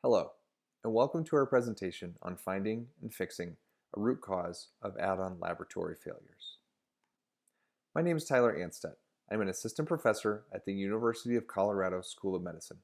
Hello, and welcome to our presentation on finding and fixing a root cause of add-on laboratory failures. My name is Tyler Anstett. I'm an assistant professor at the University of Colorado School of Medicine.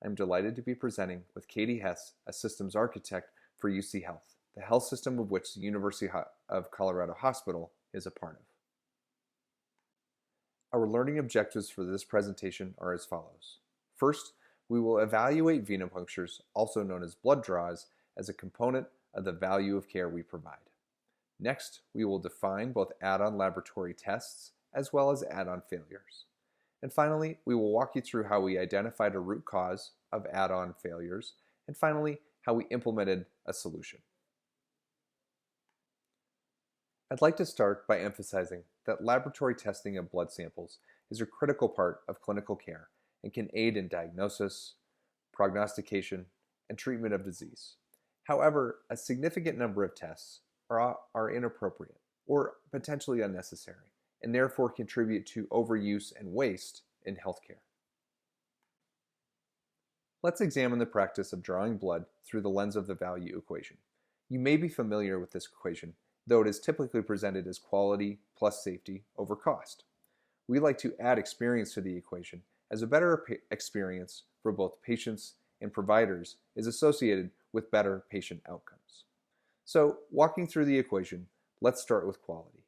I'm delighted to be presenting with Katie Hess, a systems architect for UC Health, the health system of which the University of Colorado Hospital is a part of. Our learning objectives for this presentation are as follows. First, we will evaluate venipunctures, also known as blood draws, as a component of the value of care we provide. Next, we will define both add-on laboratory tests as well as add-on failures. And finally, we will walk you through how we identified a root cause of add-on failures, and finally, how we implemented a solution. I'd like to start by emphasizing that laboratory testing of blood samples is a critical part of clinical care and can aid in diagnosis, prognostication, and treatment of disease. However, a significant number of tests are inappropriate or potentially unnecessary, and therefore contribute to overuse and waste in healthcare. Let's examine the practice of drawing blood through the lens of the value equation. You may be familiar with this equation, though it is typically presented as quality plus safety over cost. We like to add experience to the equation, as a better experience for both patients and providers is associated with better patient outcomes. So, walking through the equation, let's start with quality.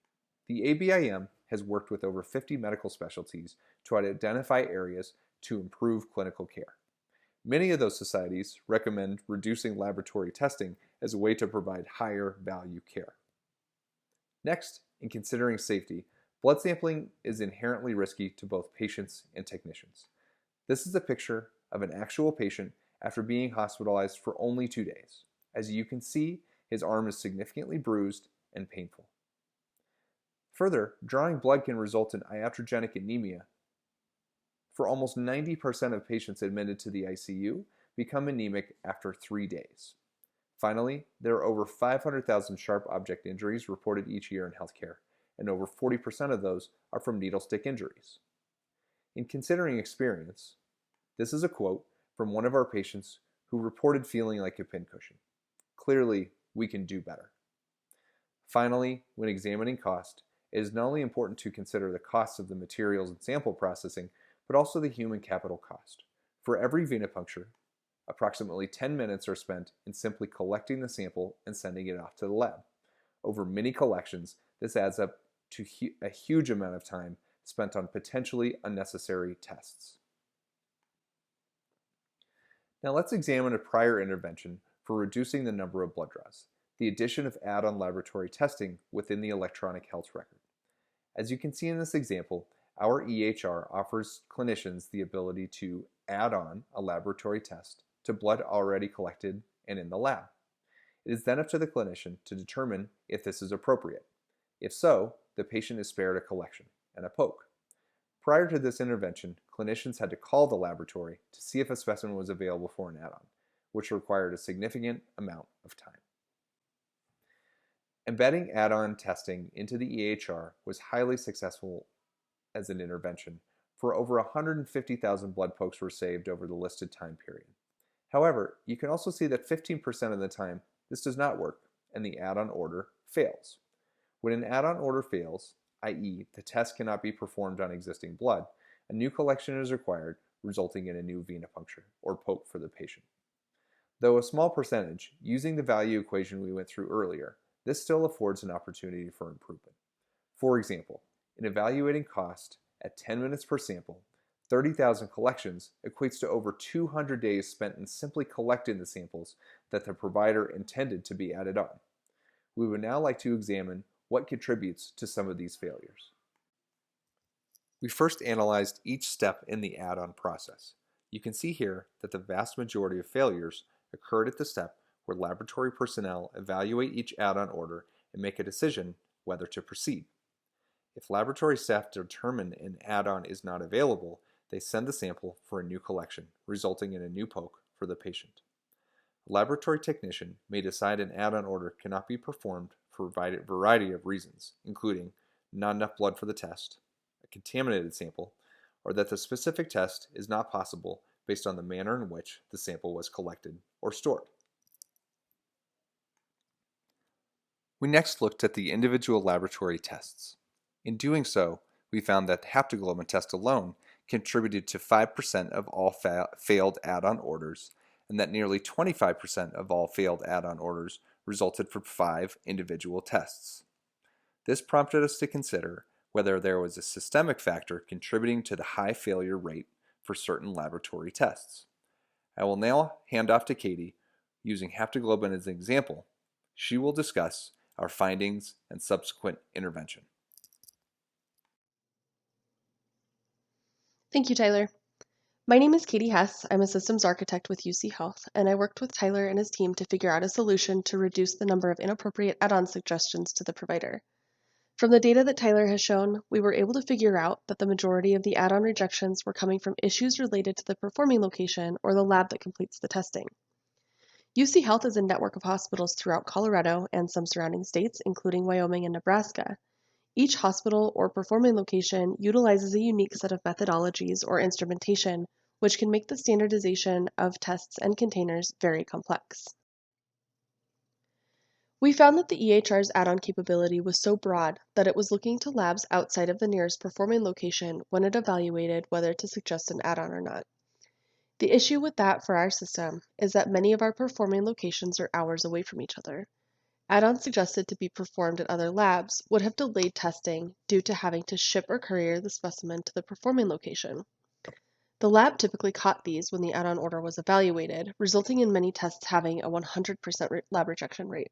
The ABIM has worked with over 50 medical specialties to identify areas to improve clinical care. Many of those societies recommend reducing laboratory testing as a way to provide higher value care. Next, in considering safety, blood sampling is inherently risky to both patients and technicians. This is a picture of an actual patient after being hospitalized for only 2 days. As you can see, his arm is significantly bruised and painful. Further, drawing blood can result in iatrogenic anemia. For almost 90% of patients admitted to the ICU, become anemic after 3 days. Finally, there are over 500,000 sharp object injuries reported each year in healthcare, and over 40% of those are from needle stick injuries. In considering experience, this is a quote from one of our patients who reported feeling like a pincushion. Clearly, we can do better. Finally, when examining cost, it is not only important to consider the costs of the materials and sample processing, but also the human capital cost. For every venipuncture, approximately 10 minutes are spent in simply collecting the sample and sending it off to the lab. Over many collections, this adds up to a huge amount of time spent on potentially unnecessary tests. Now let's examine a prior intervention for reducing the number of blood draws, the addition of add-on laboratory testing within the electronic health record. As you can see in this example, our EHR offers clinicians the ability to add on a laboratory test to blood already collected and in the lab. It is then up to the clinician to determine if this is appropriate. If so, the patient is spared a collection and a poke. Prior to this intervention, clinicians had to call the laboratory to see if a specimen was available for an add-on, which required a significant amount of time. Embedding add-on testing into the EHR was highly successful as an intervention, for over 150,000 blood pokes were saved over the listed time period. However, you can also see that 15% of the time this does not work and the add-on order fails. When an add-on order fails, i.e. the test cannot be performed on existing blood, a new collection is required, resulting in a new venipuncture or poke for the patient. Though a small percentage, using the value equation we went through earlier, this still affords an opportunity for improvement. For example, in evaluating cost at 10 minutes per sample, 30,000 collections equates to over 200 days spent in simply collecting the samples that the provider intended to be added on. We would now like to examine what contributes to some of these failures. We first analyzed each step in the add-on process. You can see here that the vast majority of failures occurred at the step where laboratory personnel evaluate each add-on order and make a decision whether to proceed. If laboratory staff determine an add-on is not available, they send the sample for a new collection, resulting in a new poke for the patient. A laboratory technician may decide an add-on order cannot be performed for a variety of reasons, including not enough blood for the test, a contaminated sample, or that the specific test is not possible based on the manner in which the sample was collected or or stored. We next looked at the individual laboratory tests. In doing so, we found that the haptoglobin test alone contributed to 5% of all failed add-on orders, and that nearly 25% of all failed add-on orders resulted from 5 individual tests. This prompted us to consider whether there was a systemic factor contributing to the high failure rate for certain laboratory tests. I will now hand off to Katie. Using haptoglobin as an example, she will discuss our findings and subsequent intervention. Thank you, Tyler. My name is Katie Hess. I'm a systems architect with UC Health, and I worked with Tyler and his team to figure out a solution to reduce the number of inappropriate add-on suggestions to the provider. From the data that Tyler has shown, we were able to figure out that the majority of the add-on rejections were coming from issues related to the performing location or the lab that completes the testing. UC Health is a network of hospitals throughout Colorado and some surrounding states, including Wyoming and Nebraska. Each hospital or performing location utilizes a unique set of methodologies or instrumentation, which can make the standardization of tests and containers very complex. We found that the EHR's add-on capability was so broad that it was looking to labs outside of the nearest performing location when it evaluated whether to suggest an add-on or not. The issue with that for our system is that many of our performing locations are hours away from each other. Add-ons suggested to be performed at other labs would have delayed testing due to having to ship or courier the specimen to the performing location. The lab typically caught these when the add-on order was evaluated, resulting in many tests having a 100% lab rejection rate.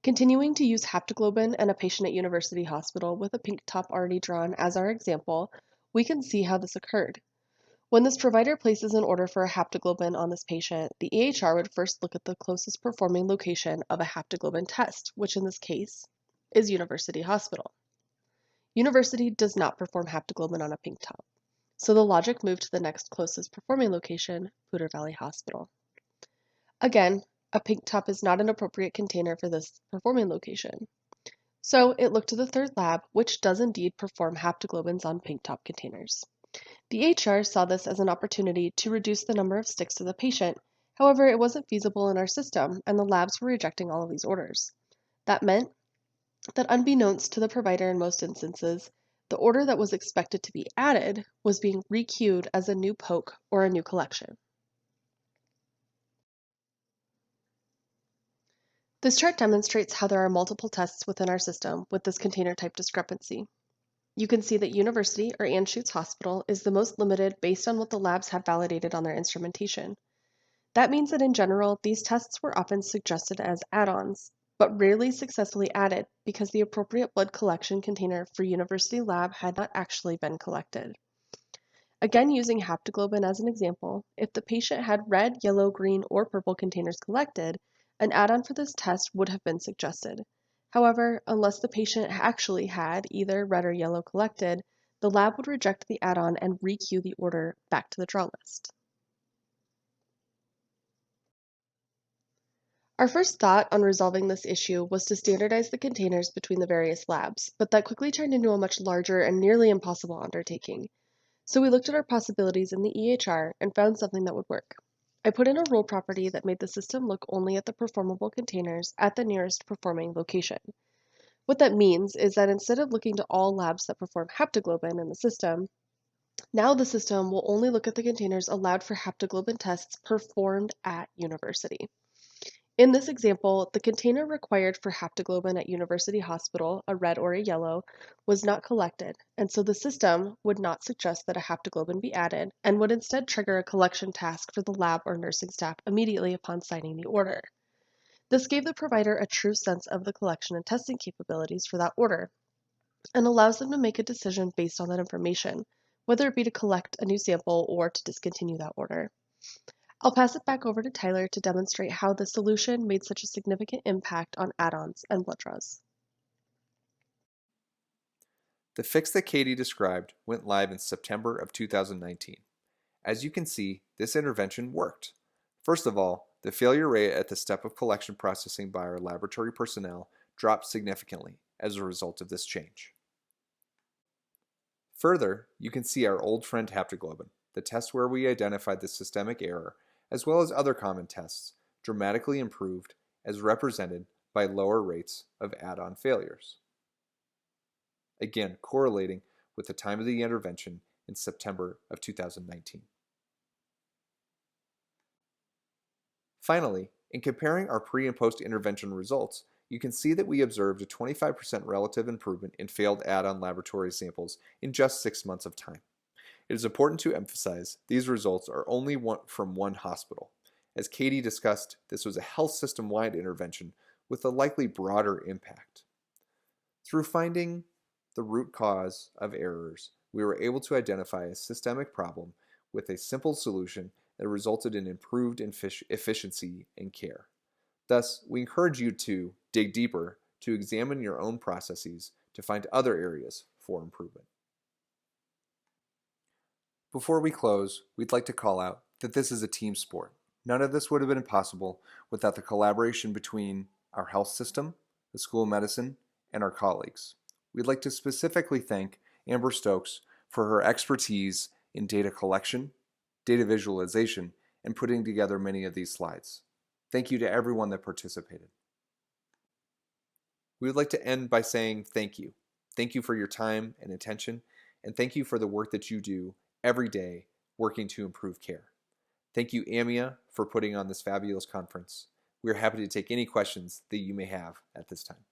Continuing to use haptoglobin and a patient at University Hospital with a pink top already drawn as our example, we can see how this occurred. When this provider places an order for a haptoglobin on this patient, the EHR would first look at the closest performing location of a haptoglobin test, which in this case is University Hospital. University does not perform haptoglobin on a pink top, so the logic moved to the next closest performing location, Poudre Valley Hospital. Again, a pink top is not an appropriate container for this performing location. So it looked to the third lab, which does indeed perform haptoglobins on pink top containers. The HR saw this as an opportunity to reduce the number of sticks to the patient. However, it wasn't feasible in our system, and the labs were rejecting all of these orders. That meant that unbeknownst to the provider in most instances, the order that was expected to be added was being requeued as a new poke or a new collection. This chart demonstrates how there are multiple tests within our system with this container type discrepancy. You can see that University or Anstett Hospital is the most limited based on what the labs have validated on their instrumentation. That means that in general, these tests were often suggested as add-ons, but rarely successfully added because the appropriate blood collection container for University lab had not actually been collected. Again, using haptoglobin as an example, if the patient had red, yellow, green, or purple containers collected, an add-on for this test would have been suggested. However, unless the patient actually had either red or yellow collected, the lab would reject the add-on and requeue the order back to the draw list. Our first thought on resolving this issue was to standardize the containers between the various labs, but that quickly turned into a much larger and nearly impossible undertaking. So we looked at our possibilities in the EHR and found something that would work. I put in a rule property that made the system look only at the performable containers at the nearest performing location. What that means is that instead of looking to all labs that perform haptoglobin in the system, now the system will only look at the containers allowed for haptoglobin tests performed at University. In this example, the container required for haptoglobin at University Hospital, a red or a yellow, was not collected, and so the system would not suggest that a haptoglobin be added and would instead trigger a collection task for the lab or nursing staff immediately upon signing the order. This gave the provider a true sense of the collection and testing capabilities for that order and allows them to make a decision based on that information, whether it be to collect a new sample or to discontinue that order. I'll pass it back over to Tyler to demonstrate how the solution made such a significant impact on add-ons and blood draws. The fix that Katie described went live in September of 2019. As you can see, this intervention worked. First of all, the failure rate at the step of collection processing by our laboratory personnel dropped significantly as a result of this change. Further, you can see our old friend haptoglobin, the test where we identified the systemic error, as well as other common tests, dramatically improved as represented by lower rates of add-on failures. Again, correlating with the time of the intervention in September of 2019. Finally, in comparing our pre- and post-intervention results, you can see that we observed a 25% relative improvement in failed add-on laboratory samples in just 6 months of time. It is important to emphasize these results are only from one hospital. As Katie discussed, this was a health system-wide intervention with a likely broader impact. Through finding the root cause of errors, we were able to identify a systemic problem with a simple solution that resulted in improved efficiency in care. Thus, we encourage you to dig deeper to examine your own processes to find other areas for improvement. Before we close, we'd like to call out that this is a team sport. None of this would have been possible without the collaboration between our health system, the School of Medicine, and our colleagues. We'd like to specifically thank Amber Stokes for her expertise in data collection, data visualization, and putting together many of these slides. Thank you to everyone that participated. We would like to end by saying thank you. Thank you for your time and attention, and thank you for the work that you do every day working to improve care. Thank you, AMIA, for putting on this fabulous conference. We are happy to take any questions that you may have at this time.